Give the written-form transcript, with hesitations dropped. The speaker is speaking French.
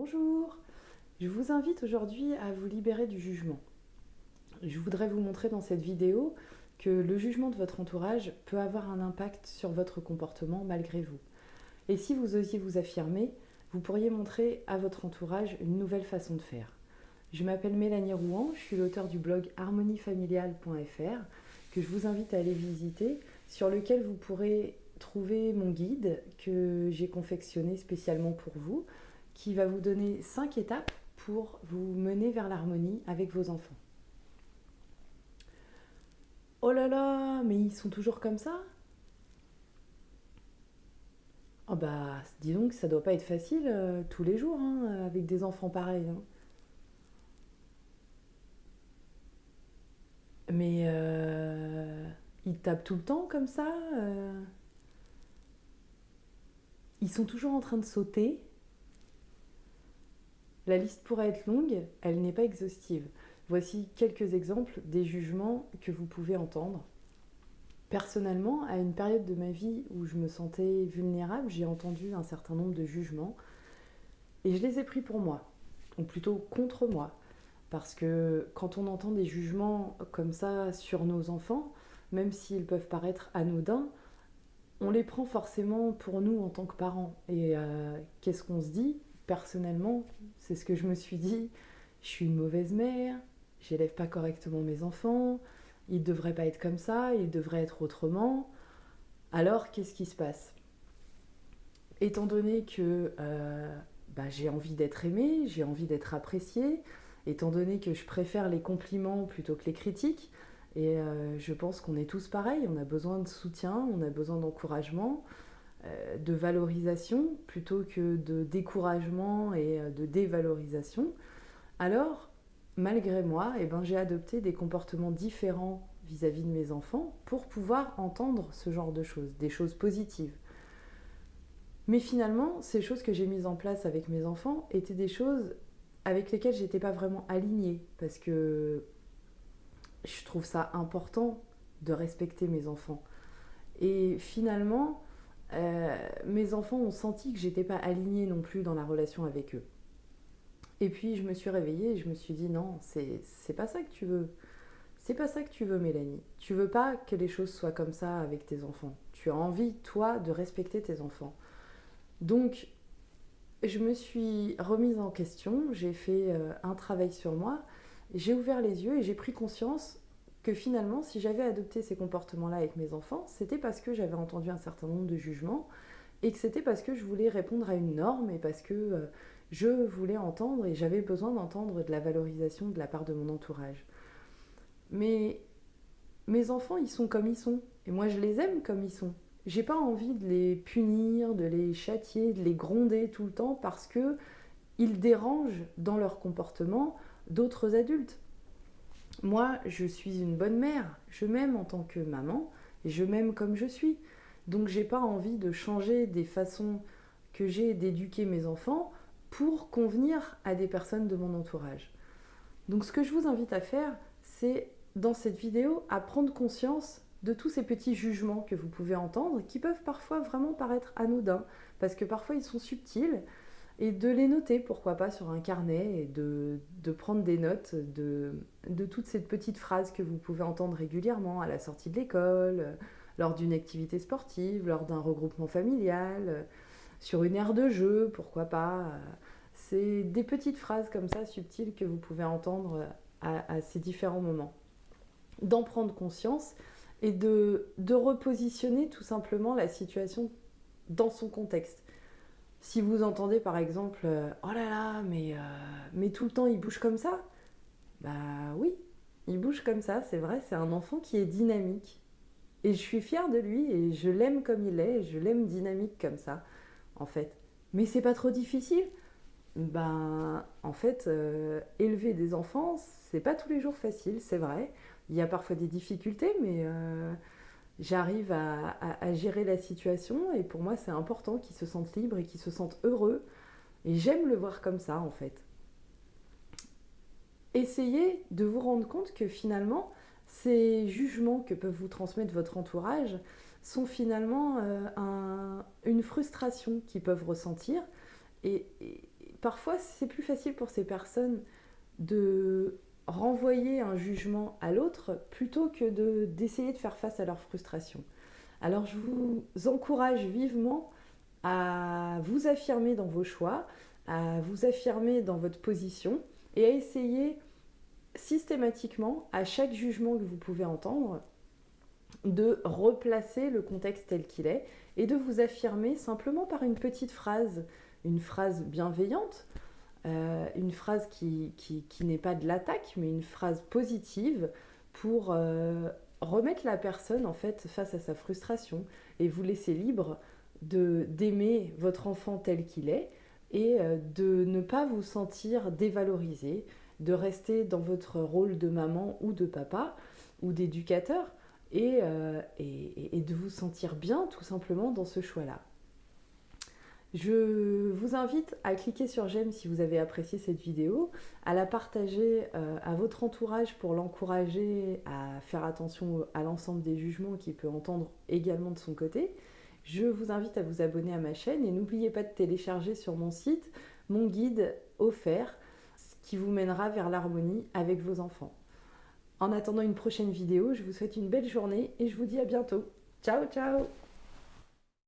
Bonjour, je vous invite aujourd'hui à vous libérer du jugement. Je voudrais vous montrer dans cette vidéo que le jugement de votre entourage peut avoir un impact sur votre comportement malgré vous. Et si vous osiez vous affirmer, vous pourriez montrer à votre entourage une nouvelle façon de faire. Je m'appelle Mélanie Rouen, je suis l'auteure du blog harmoniefamiliale.fr que je vous invite à aller visiter, sur lequel vous pourrez trouver mon guide que j'ai confectionné spécialement pour vous, qui va vous donner 5 étapes pour vous mener vers l'harmonie avec vos enfants. Oh là là, mais ils sont toujours comme ça? Oh bah, dis donc, ça doit pas être facile tous les jours hein, avec des enfants pareils. Hein. Mais ils tapent tout le temps comme ça ils sont toujours en train de sauter. La liste pourrait être longue, elle n'est pas exhaustive. Voici quelques exemples des jugements que vous pouvez entendre. Personnellement, à une période de ma vie où je me sentais vulnérable, j'ai entendu un certain nombre de jugements et je les ai pris pour moi, ou plutôt contre moi. Parce que quand on entend des jugements comme ça sur nos enfants, même s'ils peuvent paraître anodins, on les prend forcément pour nous en tant que parents. Et qu'est-ce qu'on se dit? Personnellement, c'est ce que je me suis dit. Je suis une mauvaise mère, j'élève pas correctement mes enfants, ils devraient pas être comme ça, ils devraient être autrement. Alors, qu'est-ce qui se passe? Étant donné que j'ai envie d'être aimée, j'ai envie d'être appréciée, étant donné que je préfère les compliments plutôt que les critiques, et je pense qu'on est tous pareils, on a besoin de soutien, on a besoin d'encouragement, de valorisation plutôt que de découragement et de dévalorisation. Alors, malgré moi, j'ai adopté des comportements différents vis-à-vis de mes enfants pour pouvoir entendre ce genre de choses, des choses positives. Mais finalement, ces choses que j'ai mises en place avec mes enfants étaient des choses avec lesquelles j'étais pas vraiment alignée parce que je trouve ça important de respecter mes enfants. Et finalement, mes enfants ont senti que j'étais pas alignée non plus dans la relation avec eux. Et puis je me suis réveillée et je me suis dit non, c'est pas ça que tu veux. C'est pas ça que tu veux, Mélanie. Tu veux pas que les choses soient comme ça avec tes enfants. Tu as envie, toi, de respecter tes enfants. Donc, je me suis remise en question, j'ai fait un travail sur moi, j'ai ouvert les yeux et j'ai pris conscience que finalement, si j'avais adopté ces comportements-là avec mes enfants, c'était parce que j'avais entendu un certain nombre de jugements et que c'était parce que je voulais répondre à une norme et parce que je voulais entendre et j'avais besoin d'entendre de la valorisation de la part de mon entourage. Mais mes enfants, ils sont comme ils sont et moi, je les aime comme ils sont. J'ai pas envie de les punir, de les châtier, de les gronder tout le temps parce que ils dérangent dans leur comportement d'autres adultes. Moi, je suis une bonne mère, je m'aime en tant que maman et je m'aime comme je suis. Donc j'ai pas envie de changer des façons que j'ai d'éduquer mes enfants pour convenir à des personnes de mon entourage. Donc ce que je vous invite à faire, c'est dans cette vidéo à prendre conscience de tous ces petits jugements que vous pouvez entendre qui peuvent parfois vraiment paraître anodins parce que parfois ils sont subtils et de les noter, pourquoi pas, sur un carnet et de prendre des notes de toutes ces petites phrases que vous pouvez entendre régulièrement à la sortie de l'école, lors d'une activité sportive, lors d'un regroupement familial, sur une aire de jeu, pourquoi pas. C'est des petites phrases comme ça, subtiles, que vous pouvez entendre à ces différents moments. D'en prendre conscience et de repositionner tout simplement la situation dans son contexte. Si vous entendez par exemple oh là là, mais tout le temps il bouge comme ça, bah oui, il bouge comme ça, c'est vrai, c'est un enfant qui est dynamique. Et je suis fière de lui et je l'aime comme il est, et je l'aime dynamique comme ça, en fait. Mais c'est pas trop difficile. Ben, en fait, élever des enfants, c'est pas tous les jours facile, c'est vrai. Il y a parfois des difficultés, mais j'arrive à gérer la situation et pour moi, c'est important qu'ils se sentent libres et qu'ils se sentent heureux. Et j'aime le voir comme ça, en fait. Essayez de vous rendre compte que finalement, ces jugements que peuvent vous transmettre votre entourage sont finalement une frustration qu'ils peuvent ressentir et parfois c'est plus facile pour ces personnes de renvoyer un jugement à l'autre plutôt que d'essayer de faire face à leur frustration. Alors je vous encourage vivement à vous affirmer dans vos choix, à vous affirmer dans votre position et à essayer systématiquement, à chaque jugement que vous pouvez entendre, de replacer le contexte tel qu'il est et de vous affirmer simplement par une petite phrase, une phrase bienveillante, une phrase qui n'est pas de l'attaque, mais une phrase positive pour remettre la personne en fait face à sa frustration et vous laisser libre d'aimer votre enfant tel qu'il est et de ne pas vous sentir dévalorisé, de rester dans votre rôle de maman ou de papa ou d'éducateur et de vous sentir bien tout simplement dans ce choix-là. Je vous invite à cliquer sur j'aime si vous avez apprécié cette vidéo, à la partager à votre entourage pour l'encourager à faire attention à l'ensemble des jugements qu'il peut entendre également de son côté. Je vous invite à vous abonner à ma chaîne et n'oubliez pas de télécharger sur mon site mon guide offert qui vous mènera vers l'harmonie avec vos enfants. En attendant une prochaine vidéo, je vous souhaite une belle journée et je vous dis à bientôt. Ciao, ciao!